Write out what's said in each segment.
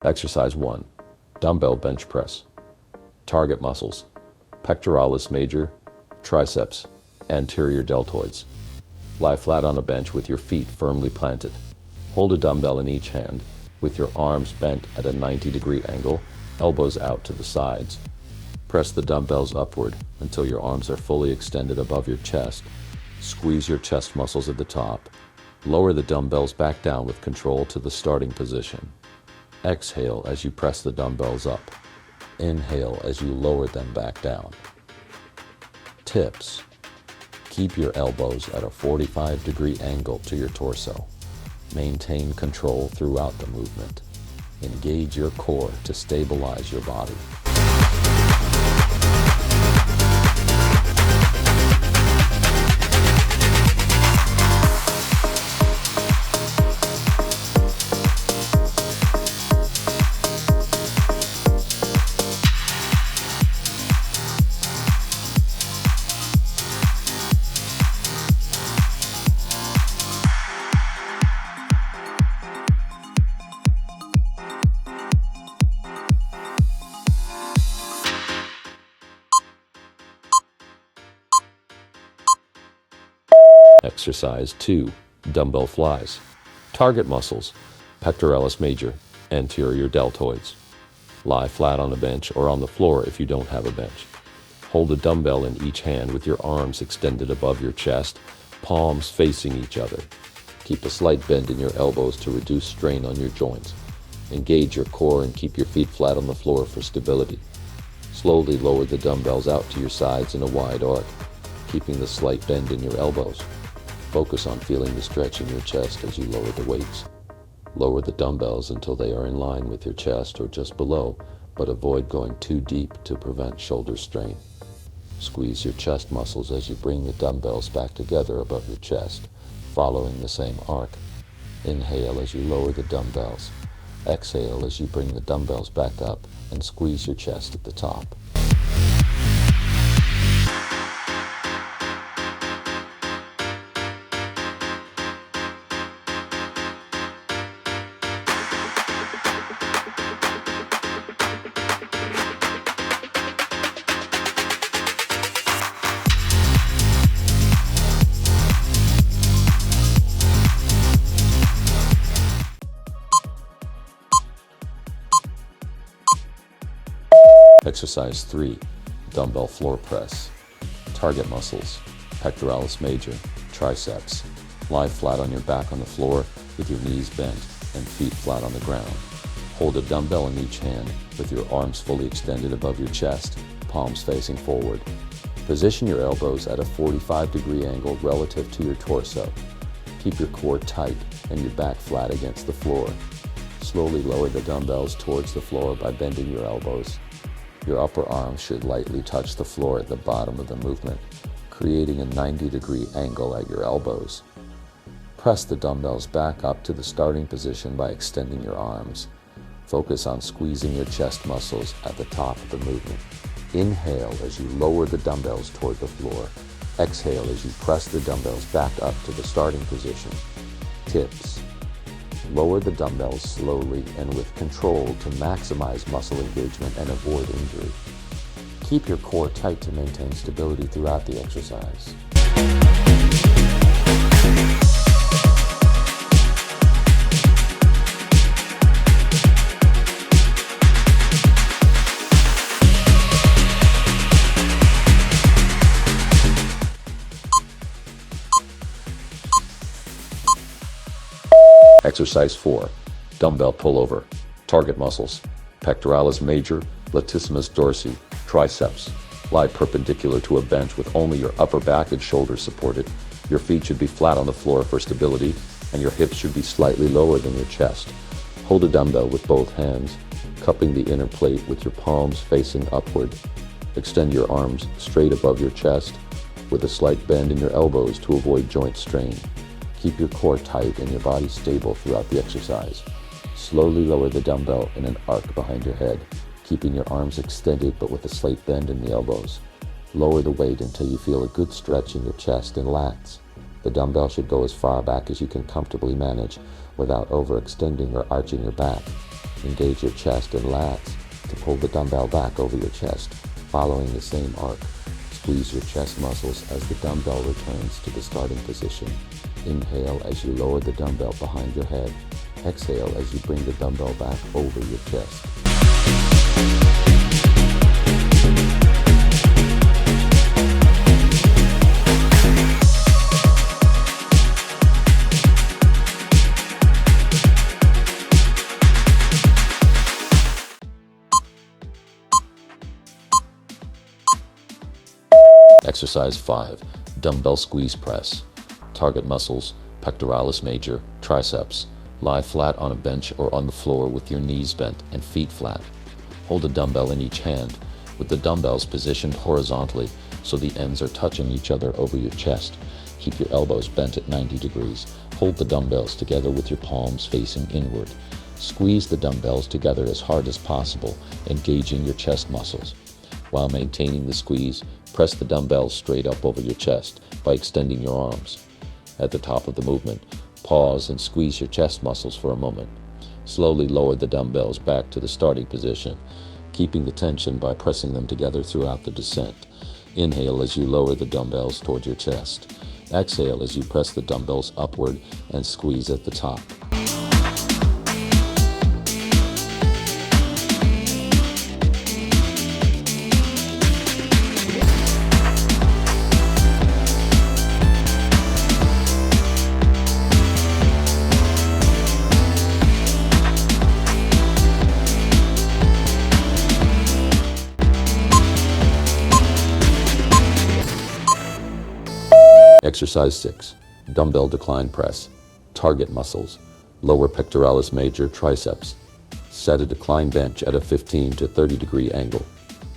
Exercise 1. Dumbbell bench press. Target muscles: pectoralis major, triceps, anterior deltoids. Lie flat on a bench with your feet firmly planted. Hold a dumbbell in each hand with your arms bent at a 90-degree angle, elbows out to the sides. Press the dumbbells upward until your arms are fully extended above your chest. Squeeze your chest muscles at the top. Lower the dumbbells back down with control to the starting position. Exhale as you press the dumbbells up. Inhale as you lower them back down. Tips: keep your elbows at a 45-degree angle to your torso. Maintain control throughout the movement. Engage your core to stabilize your body. Exercise 2. Dumbbell flies. Target muscles: pectoralis major, anterior deltoids. Lie flat on a bench or on the floor if you don't have a bench. Hold a dumbbell in each hand with your arms extended above your chest, palms facing each other. Keep a slight bend in your elbows to reduce strain on your joints. Engage your core and keep your feet flat on the floor for stability. Slowly lower the dumbbells out to your sides in a wide arc, keeping the slight bend in your elbows. Focus on feeling the stretch in your chest as you lower the weights. Lower the dumbbells until they are in line with your chest or just below, but avoid going too deep to prevent shoulder strain. Squeeze your chest muscles as you bring the dumbbells back together above your chest, following the same arc. Inhale as you lower the dumbbells. Exhale as you bring the dumbbells back up and squeeze your chest at the top. Exercise 3. Dumbbell floor press. Target muscles: pectoralis major, triceps. Lie flat on your back on the floor with your knees bent and feet flat on the ground. Hold a dumbbell in each hand with your arms fully extended above your chest, palms facing forward. Position your elbows at a 45-degree angle relative to your torso. Keep your core tight and your back flat against the floor. Slowly lower the dumbbells towards the floor by bending your elbows. Your upper arms should lightly touch the floor at the bottom of the movement, creating a 90-degree angle at your elbows. Press the dumbbells back up to the starting position by extending your arms. Focus on squeezing your chest muscles at the top of the movement. Inhale as you lower the dumbbells toward the floor. Exhale as you press the dumbbells back up to the starting position. Tips: lower the dumbbells slowly and with control to maximize muscle engagement and avoid injury. Keep your core tight to maintain stability throughout the exercise. Exercise 4. Dumbbell pullover. Target muscles: pectoralis major, latissimus dorsi, triceps. Lie perpendicular to a bench with only your upper back and shoulders supported. Your feet should be flat on the floor for stability, and your hips should be slightly lower than your chest. Hold a dumbbell with both hands, cupping the inner plate with your palms facing upward. Extend your arms straight above your chest with a slight bend in your elbows to avoid joint strain. Keep your core tight and your body stable throughout the exercise. Slowly lower the dumbbell in an arc behind your head, keeping your arms extended but with a slight bend in the elbows. Lower the weight until you feel a good stretch in your chest and lats. The dumbbell should go as far back as you can comfortably manage without overextending or arching your back. Engage your chest and lats to pull the dumbbell back over your chest, following the same arc. Squeeze your chest muscles as the dumbbell returns to the starting position. Inhale as you lower the dumbbell behind your head. Exhale as you bring the dumbbell back over your chest. Exercise 5. Dumbbell squeeze press. Target muscles, pectoralis major, triceps. Lie flat on a bench or on the floor with your knees bent and feet flat. Hold a dumbbell in each hand, with the dumbbells positioned horizontally so the ends are touching each other over your chest. Keep your elbows bent at 90 degrees. Hold the dumbbells together with your palms facing inward. Squeeze the dumbbells together as hard as possible, engaging your chest muscles. While maintaining the squeeze, press the dumbbells straight up over your chest by extending your arms. At the top of the movement, pause and squeeze your chest muscles for a moment. Slowly lower the dumbbells back to the starting position, keeping the tension by pressing them together throughout the descent. Inhale as you lower the dumbbells toward your chest. Exhale as you press the dumbbells upward and squeeze at the top. Exercise 6. Dumbbell decline press. Target muscles, lower pectoralis major, triceps. Set a decline bench at a 15 to 30 degree angle.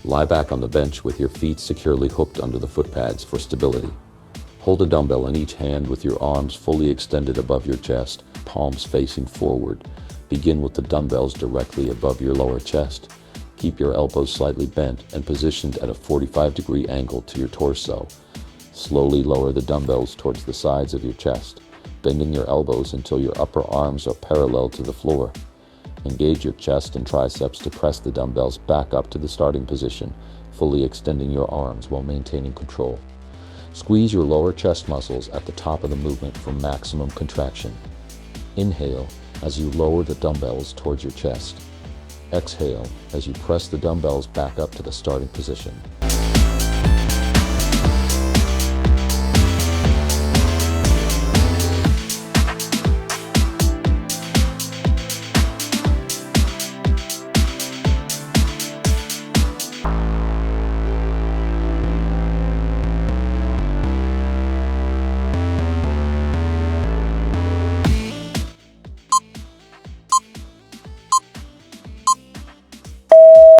Lie back on the bench with your feet securely hooked under the foot pads for stability. Hold a dumbbell in each hand with your arms fully extended above your chest, palms facing forward. Begin with the dumbbells directly above your lower chest. Keep your elbows slightly bent and positioned at a 45 degree angle to your torso. Slowly lower the dumbbells towards the sides of your chest, bending your elbows until your upper arms are parallel to the floor. Engage your chest and triceps to press the dumbbells back up to the starting position, fully extending your arms while maintaining control. Squeeze your lower chest muscles at the top of the movement for maximum contraction. Inhale as you lower the dumbbells towards your chest. Exhale as you press the dumbbells back up to the starting position.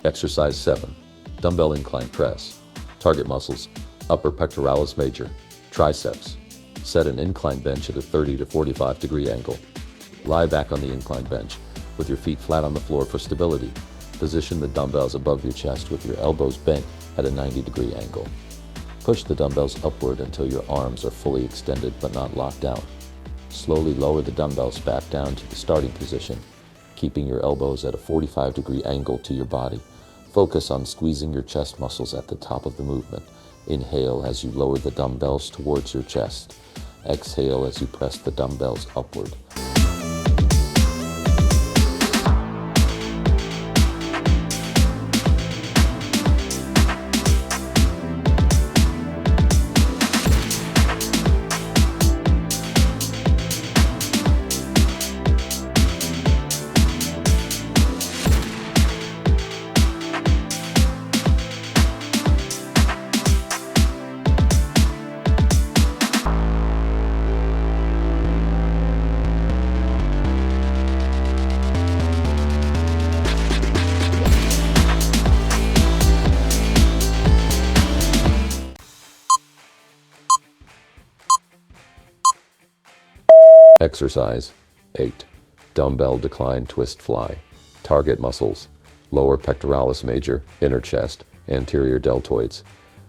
Exercise 7. Dumbbell incline press. Target muscles, upper pectoralis major, triceps. Set an incline bench at a 30 to 45 degree angle. Lie back on the incline bench with your feet flat on the floor for stability. Position the dumbbells above your chest with your elbows bent at a 90 degree angle. Push the dumbbells upward until your arms are fully extended but not locked down. Slowly lower the dumbbells back down to the starting position, keeping your elbows at a 45 degree angle to your body. Focus on squeezing your chest muscles at the top of the movement. Inhale as you lower the dumbbells towards your chest. Exhale as you press the dumbbells upward. Exercise 8. Dumbbell decline twist fly. Target muscles, lower pectoralis major, inner chest, anterior deltoids.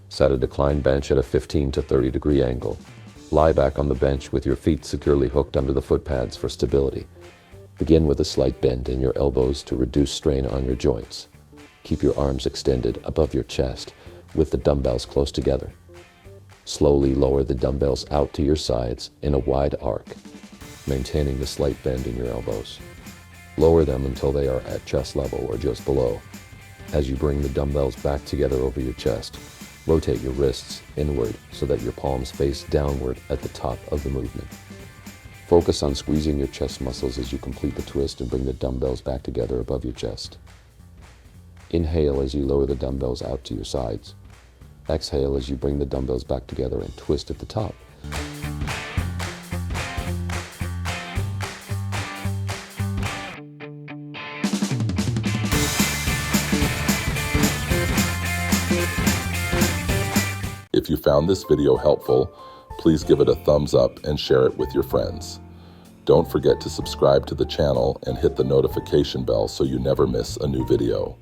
Set a decline bench at a 15 to 30 degree angle. Lie back on the bench with your feet securely hooked under the foot pads for stability. Begin with a slight bend in your elbows to reduce strain on your joints. Keep your arms extended above your chest with the dumbbells close together. Slowly lower the dumbbells out to your sides in a wide arc, maintaining the slight bend in your elbows. Lower them until they are at chest level or just below. As you bring the dumbbells back together over your chest, rotate your wrists inward so that your palms face downward at the top of the movement. Focus on squeezing your chest muscles as you complete the twist and bring the dumbbells back together above your chest. Inhale as you lower the dumbbells out to your sides. Exhale as you bring the dumbbells back together and twist at the top. If you found this video helpful, please give it a thumbs up and share it with your friends. Don't forget to subscribe to the channel and hit the notification bell so you never miss a new video.